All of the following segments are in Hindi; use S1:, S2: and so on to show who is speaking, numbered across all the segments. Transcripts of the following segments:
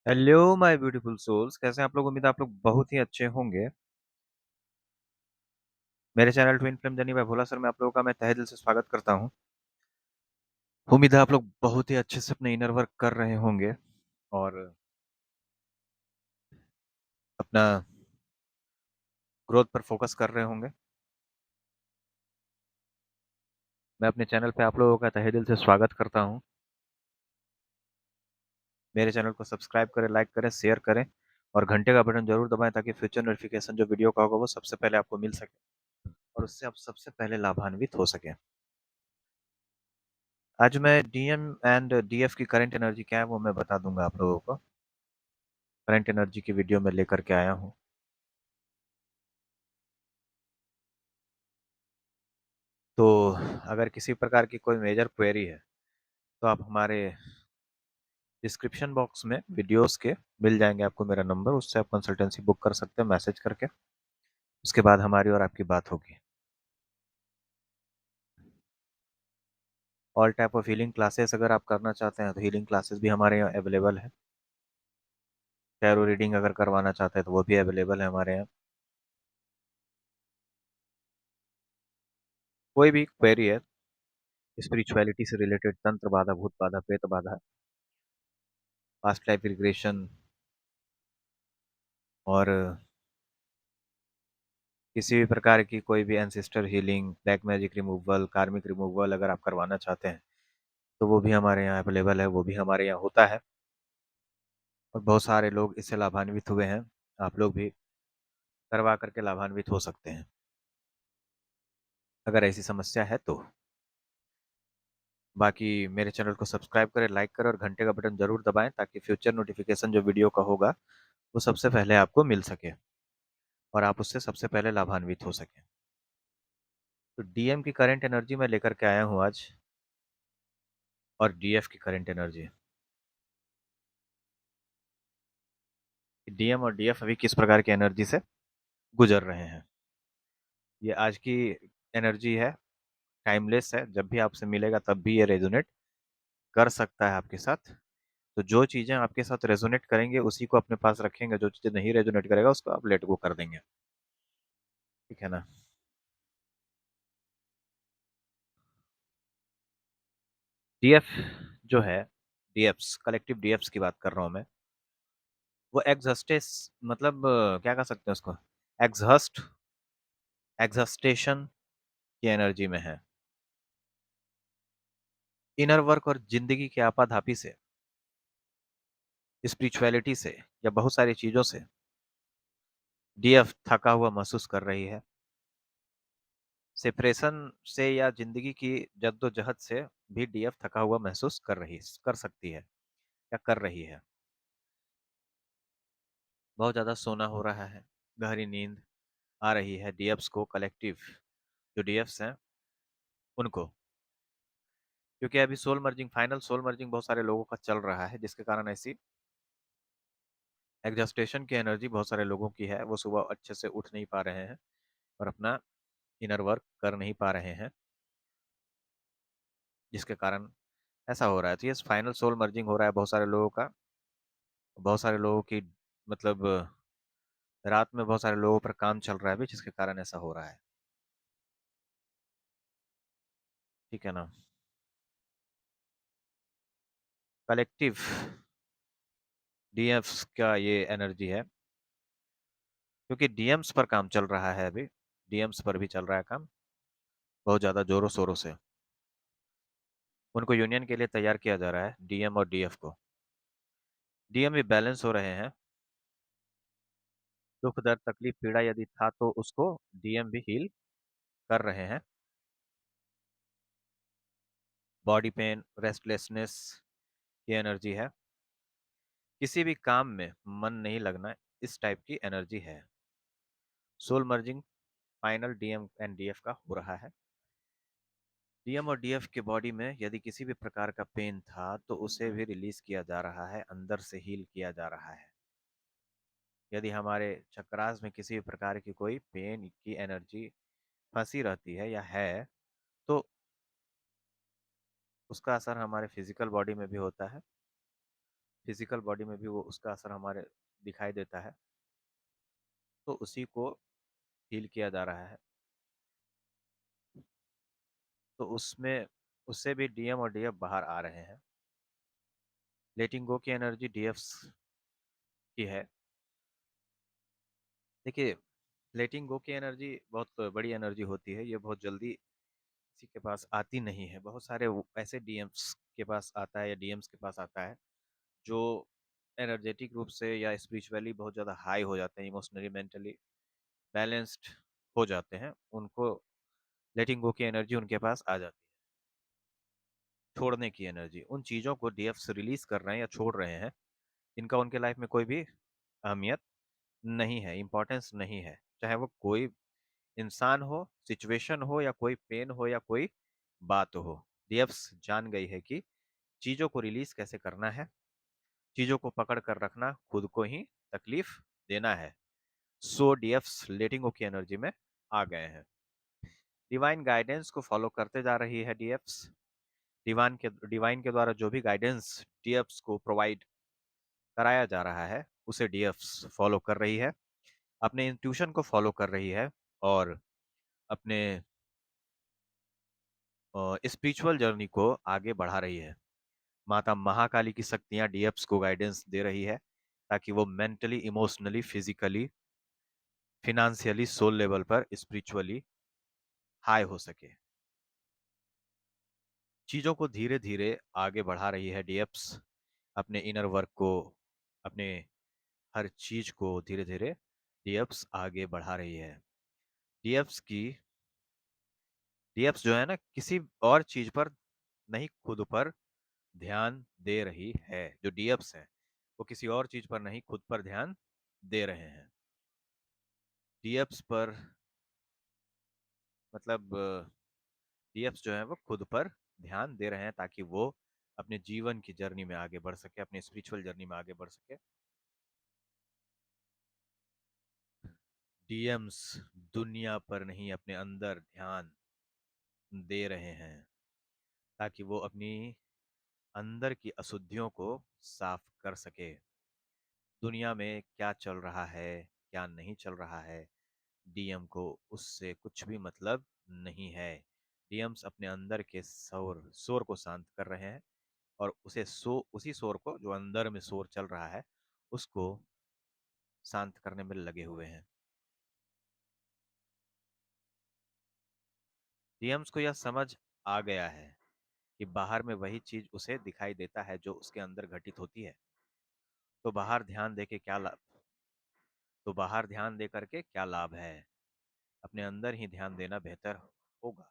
S1: हेलो माय ब्यूटीफुल सोल्स, कैसे हैं आप लोग। उम्मीद है आप लोग बहुत ही अच्छे होंगे। मेरे channel twin film journey by Bhola sir में आप लोगों का मैं तहे दिल से स्वागत करता हूं। उम्मीद है आप लोग बहुत ही अच्छे से अपने इनर वर्क कर रहे होंगे और अपना ग्रोथ पर फोकस कर रहे होंगे। मैं अपने चैनल पे आप लोगों का तहे दिल से स्वागत करता हूं। मेरे चैनल को सब्सक्राइब करें, लाइक करें, शेयर करें और घंटे का बटन जरूर दबाएं ताकि फ्यूचर नोटिफिकेशन जो वीडियो का होगा वो सबसे पहले आपको मिल सके और उससे आप सबसे पहले लाभान्वित हो सके। आज मैं डीएम एंड डीएफ की करंट एनर्जी क्या है वो मैं बता दूंगा आप लोगों को। करंट एनर्जी की वीडियो में लेकर के आया हूँ। तो अगर किसी प्रकार की कोई मेजर क्वेरी है तो आप हमारे डिस्क्रिप्शन बॉक्स में वीडियोस के मिल जाएंगे, आपको मेरा नंबर, उससे आप कंसल्टेंसी बुक कर सकते हैं मैसेज करके। उसके बाद हमारी और आपकी बात होगी। All type of healing classes अगर आप करना चाहते हैं तो हीलिंग क्लासेस भी हमारे यहाँ अवेलेबल है। टैरो रीडिंग अगर करवाना चाहते हैं तो वो भी अवेलेबल है हमारे यहाँ। कोई भी क्वेरी है स्पिरिचुअलिटी से रिलेटेड, तंत्र बाधा, भूत बाधा, प्रेत बाधा, पास्ट लाइफ रिग्रेशन और किसी भी प्रकार की कोई भी ancestor healing, black magic removal, कार्मिक रिमूवल अगर आप करवाना चाहते हैं तो वो भी हमारे यहाँ अवेलेबल है, वो भी हमारे यहाँ होता है और बहुत सारे लोग इससे लाभान्वित हुए हैं। आप लोग भी करवा करके लाभान्वित हो सकते हैं अगर ऐसी समस्या है तो। बाकी मेरे चैनल को सब्सक्राइब करें, लाइक करें और घंटे का बटन जरूर दबाएं ताकि फ्यूचर नोटिफिकेशन जो वीडियो का होगा वो सबसे पहले आपको मिल सके और आप उससे सबसे पहले लाभान्वित हो सकें। तो डीएम की करंट एनर्जी मैं लेकर के आया हूँ आज, और डीएफ की करंट एनर्जी। डीएम और डीएफ अभी किस प्रकार की एनर्जी से गुजर रहे हैं, ये आज की एनर्जी है। टाइमलेस है, जब भी आपसे मिलेगा तब भी ये रेजोनेट कर सकता है आपके साथ। तो जो चीजें आपके साथ रेजोनेट करेंगे उसी को अपने पास रखेंगे, जो चीजें नहीं रेजोनेट करेगा उसको आप लेट गो कर देंगे। ठीक है ना। डीएफ जो है, डीएफ्स कलेक्टिव डीएफ्स की बात कर रहा हूँ मैं। वो एग्जस्टेस, मतलब क्या कह सकते हैं उसको, एग्जस्ट एग्जस्टेशन की एनर्जी में है। इनर वर्क और जिंदगी की आपाधापी से, स्पिरिचुअलिटी से या बहुत सारी चीजों से डीएफ थका हुआ महसूस कर रही है। सेपरेशन से या जिंदगी की जद्दोजहद से भी डीएफ थका हुआ महसूस कर सकती है या कर रही है। बहुत ज्यादा सोना हो रहा है, गहरी नींद आ रही है डीएफ्स को, कलेक्टिव जो डीएफ्स हैं उनको। क्योंकि अभी soul merging, final soul merging बहुत सारे लोगों का चल रहा है, जिसके कारण ऐसी एग्जस्टेशन की एनर्जी बहुत सारे लोगों की है। वो सुबह अच्छे से उठ नहीं पा रहे हैं और अपना इनर वर्क कर नहीं पा रहे हैं, जिसके कारण ऐसा हो रहा है। तो ये फाइनल सोल मर्जिंग हो रहा है बहुत सारे लोगों का। बहुत सारे लोगों की, मतलब रात में बहुत सारे लोगों पर काम चल रहा है अभी, जिसके कारण ऐसा हो रहा है। ठीक है ना। कलेक्टिव डीएम्स का ये एनर्जी है, क्योंकि डीएम्स पर काम चल रहा है अभी। डीएम्स पर भी चल रहा है काम बहुत ज्यादा जोरों शोरों से। उनको यूनियन के लिए तैयार किया जा रहा है, डीएम और डीएफ को। डीएम भी बैलेंस हो रहे हैं। दुख दर्द तकलीफ पीड़ा यदि था तो उसको डीएम भी हील कर रहे हैं। बॉडी पेन, रेस्टलेसनेस की एनर्जी है। किसी भी काम में मन नहीं लगना, इस टाइप की एनर्जी है। Soul merging final DM and DF का हो रहा है। डीएम और डीएफ के बॉडी में यदि किसी भी प्रकार का पेन था तो उसे भी रिलीज किया जा रहा है, अंदर से हील किया जा रहा है। यदि हमारे चक्रास में किसी भी प्रकार की कोई पेन की एनर्जी फंसी रहती है या है तो उसका असर हमारे फिजिकल बॉडी में भी होता है। फिजिकल बॉडी में भी वो उसका असर हमारे दिखाई देता है, तो उसी को फील किया जा रहा है। तो उसमें उससे भी डीएम और डीएफ बाहर आ रहे हैं। लेटिंग गो की एनर्जी डीएफ्स की है। देखिए, लेटिंग गो की एनर्जी बहुत बड़ी एनर्जी होती है, ये बहुत जल्दी किसी के पास आती नहीं है। बहुत सारे ऐसे डीएम्स के पास आता है या डीएम्स के पास आता है जो एनर्जेटिक रूप से या स्पिरिचुअली बहुत ज़्यादा हाई हो जाते हैं, इमोशनली मेंटली बैलेंस्ड हो जाते हैं, उनको लेटिंग गो की एनर्जी उनके पास आ जाती है। छोड़ने की एनर्जी, उन चीज़ों को डीएफ्स रिलीज कर रहे हैं या छोड़ रहे हैं जिनका उनके लाइफ में कोई भी अहमियत नहीं है, इम्पोर्टेंस नहीं है। चाहे वो कोई इंसान हो, सिचुएशन हो, या कोई पेन हो, या कोई बात हो, डीएफ्स जान गई है कि चीज़ों को रिलीज कैसे करना है। चीज़ों को पकड़ कर रखना खुद को ही तकलीफ देना है। सो डीएफ्स लेटिंग गो की एनर्जी में आ गए हैं। डिवाइन गाइडेंस को फॉलो करते जा रही है डीएफ्स। डिवाइन के द्वारा जो भी गाइडेंस डीएफ्स को प्रोवाइड कराया जा रहा है उसे डीएफ्स फॉलो कर रही है, अपने इंट्यूशन को फॉलो कर रही है, और अपने स्पिरिचुअल जर्नी को आगे बढ़ा रही है। माता महाकाली की शक्तियां डीएफ्स को गाइडेंस दे रही है ताकि वो mentally, emotionally, physically, financially, soul level पर स्पिरिचुअली हाई हो सके। चीज़ों को धीरे धीरे आगे बढ़ा रही है डीएफ्स, अपने इनर वर्क को, अपने हर चीज को धीरे धीरे डीएफ्स आगे बढ़ा रही है। डीएफ्स की डीएफ्स जो है ना, किसी और चीज पर नहीं, खुद पर ध्यान दे रही है। जो डीएफ्स हैं वो किसी और चीज पर नहीं, खुद पर ध्यान दे रहे हैं। डीएफ्स पर मतलब डीएफ्स जो है वो खुद पर ध्यान दे रहे हैं ताकि वो अपने जीवन की जर्नी में आगे बढ़ सके, अपने स्पिरिचुअल जर्नी में आगे बढ़ सके। डीएम्स दुनिया पर नहीं, अपने अंदर ध्यान दे रहे हैं ताकि वो अपनी अंदर की अशुद्धियों को साफ कर सके। दुनिया में क्या चल रहा है, क्या नहीं चल रहा है, डीएम को उससे कुछ भी मतलब नहीं है। डीएम्स अपने अंदर के शोर को शांत कर रहे हैं, और उसी शोर को, जो अंदर में शोर चल रहा है, उसको शांत करने में लगे हुए हैं। डीएम्स को यह समझ आ गया है कि बाहर में वही चीज उसे दिखाई देता है जो उसके अंदर घटित होती है। तो बाहर ध्यान दे के क्या लाभ तो बाहर ध्यान दे करके क्या लाभ है। अपने अंदर ही ध्यान देना बेहतर होगा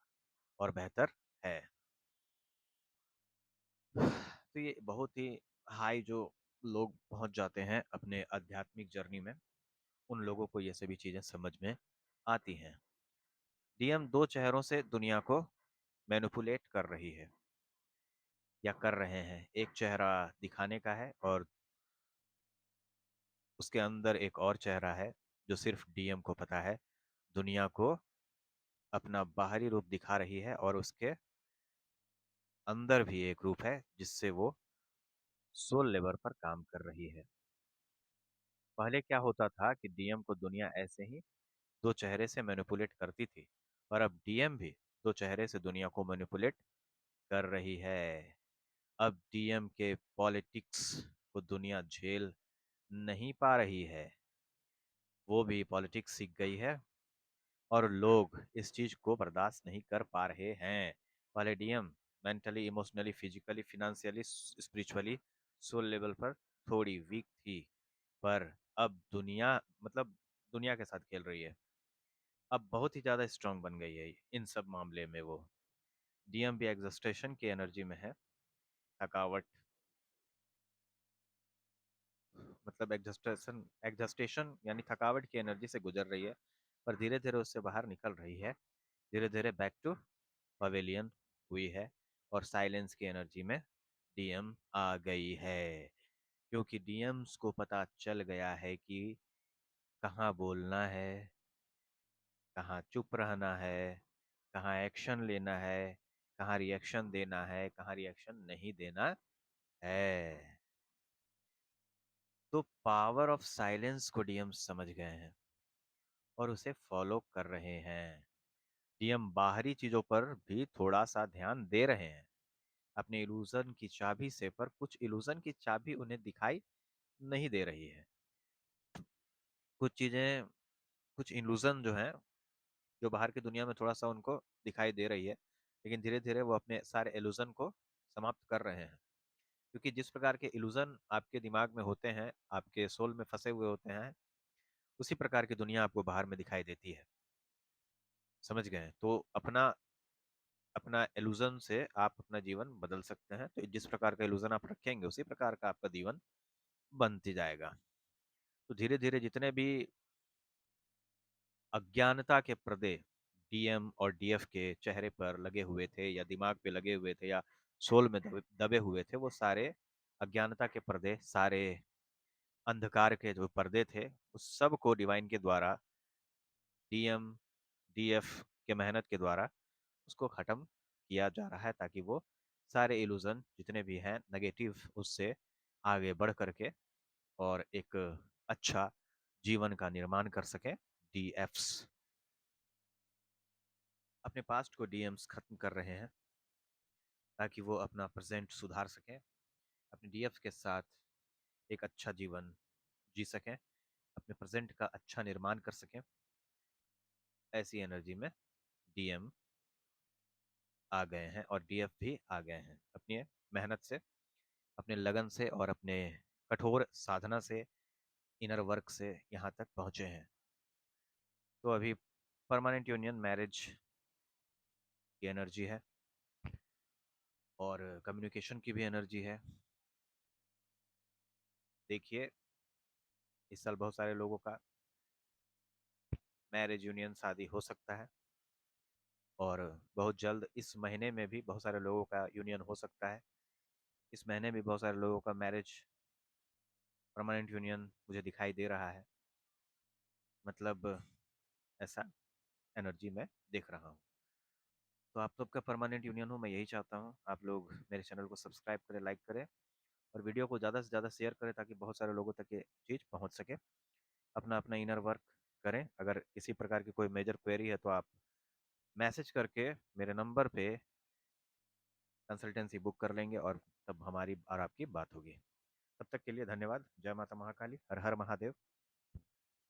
S1: और बेहतर है। तो ये बहुत ही हाई जो लोग पहुंच जाते हैं अपने आध्यात्मिक जर्नी में, उन लोगों को ये सभी चीजें समझ में आती हैं। डीएम दो चेहरों से दुनिया को मैनिपुलेट कर रही है या कर रहे हैं। एक चेहरा दिखाने का है, और उसके अंदर एक और चेहरा है जो सिर्फ डीएम को पता है। दुनिया को अपना बाहरी रूप दिखा रही है, और उसके अंदर भी एक रूप है जिससे वो सोल लेवल पर काम कर रही है। पहले क्या होता था कि डीएम को दुनिया ऐसे ही दो चेहरे से मैनिपुलेट करती थी, और अब डीएम भी दो चेहरे से दुनिया को मैनिपुलेट कर रही है। अब डीएम के पॉलिटिक्स को दुनिया झेल नहीं पा रही है। वो भी पॉलिटिक्स सीख गई है, और लोग इस चीज को बर्दाश्त नहीं कर पा रहे हैं। पहले DM mentally, emotionally, physically, financially, spiritually, soul level पर थोड़ी वीक थी, पर अब दुनिया के साथ खेल रही है। अब बहुत ही ज्यादा स्ट्रांग बन गई है इन सब मामले में वो। डीएम भी एग्जस्टेशन की एनर्जी में है। थकावट, एग्जस्टेशन यानी थकावट की एनर्जी से गुजर रही है, पर धीरे धीरे उससे बाहर निकल रही है। धीरे धीरे बैक टू पवेलियन हुई है, और साइलेंस की एनर्जी में डीएम आ गई है। क्योंकि डीएम्स को पता चल गया है कि कहाँ बोलना है, कहाँ चुप रहना है, कहाँ एक्शन लेना है, कहाँ रिएक्शन देना है, कहाँ रिएक्शन नहीं देना है। तो पावर ऑफ साइलेंस को डीएम समझ गए हैं और उसे फॉलो कर रहे हैं। डीएम बाहरी चीजों पर भी थोड़ा सा ध्यान दे रहे हैं। अपने इल्यूजन की चाबी से, पर कुछ इल्यूजन की चाबी उन्हें दिखाई नहीं दे रही है। कुछ चीजें, कुछ इल्यूजन जो है, जो बाहर की दुनिया में थोड़ा सा उनको दिखाई दे रही है, लेकिन धीरे धीरे वो अपने सारे इल्यूजन को समाप्त कर रहे हैं। क्योंकि जिस प्रकार के इल्यूजन आपके दिमाग में होते हैं, आपके सोल में फंसे हुए होते हैं, उसी प्रकार की दुनिया आपको बाहर में दिखाई देती है। समझ गए? तो अपना अपना इल्यूजन से आप अपना जीवन बदल सकते हैं। तो जिस प्रकार का इल्यूजन आप रखेंगे, उसी प्रकार का आपका जीवन बनती जाएगा। तो धीरे धीरे जितने भी अज्ञानता के पर्दे डीएम और डीएफ के चेहरे पर लगे हुए थे, या दिमाग पे लगे हुए थे, या सोल में दबे दबे हुए थे, वो सारे अज्ञानता के पर्दे, सारे अंधकार के जो पर्दे थे, उस सब को डिवाइन के द्वारा, डीएम डीएफ के मेहनत के द्वारा उसको खत्म किया जा रहा है, ताकि वो सारे इल्यूजन जितने भी हैं नेगेटिव, उससे आगे बढ़ करके और एक अच्छा जीवन का निर्माण कर सके। डीएफ्स अपने पास्ट को डीएम्स खत्म कर रहे हैं, ताकि वो अपना प्रेजेंट सुधार सकें, अपने डीएफ के साथ एक अच्छा जीवन जी सकें, अपने प्रेजेंट का अच्छा निर्माण कर सकें। ऐसी एनर्जी में डीएम आ गए हैं और डीएफ भी आ गए हैं। अपनी मेहनत से, अपने लगन से और अपने कठोर साधना से, इनर वर्क से यहाँ तक पहुँचे हैं। तो अभी परमानेंट यूनियन मैरिज की एनर्जी है और कम्युनिकेशन की भी एनर्जी है। देखिए, इस साल बहुत सारे लोगों का मैरिज यूनियन, शादी हो सकता है, और बहुत जल्द इस महीने में भी बहुत सारे लोगों का यूनियन हो सकता है। इस महीने भी बहुत सारे लोगों का मैरिज, परमानेंट यूनियन मुझे दिखाई दे रहा है। मतलब ऐसा एनर्जी मैं देख रहा हूँ। तो आप सबका परमानेंट यूनियन हो, मैं यही चाहता हूँ। आप लोग मेरे चैनल को सब्सक्राइब करें, लाइक करें, और वीडियो को ज़्यादा से ज़्यादा शेयर करें, ताकि बहुत सारे लोगों तक ये चीज़ पहुँच सके। अपना अपना इनर वर्क करें। अगर किसी प्रकार की कोई मेजर क्वेरी है, तो आप मैसेज करके मेरे नंबर पे कंसल्टेंसी बुक कर लेंगे, और तब हमारी और आपकी बात होगी। तब तक के लिए धन्यवाद। जय माता महाकाली, हर हर महादेव।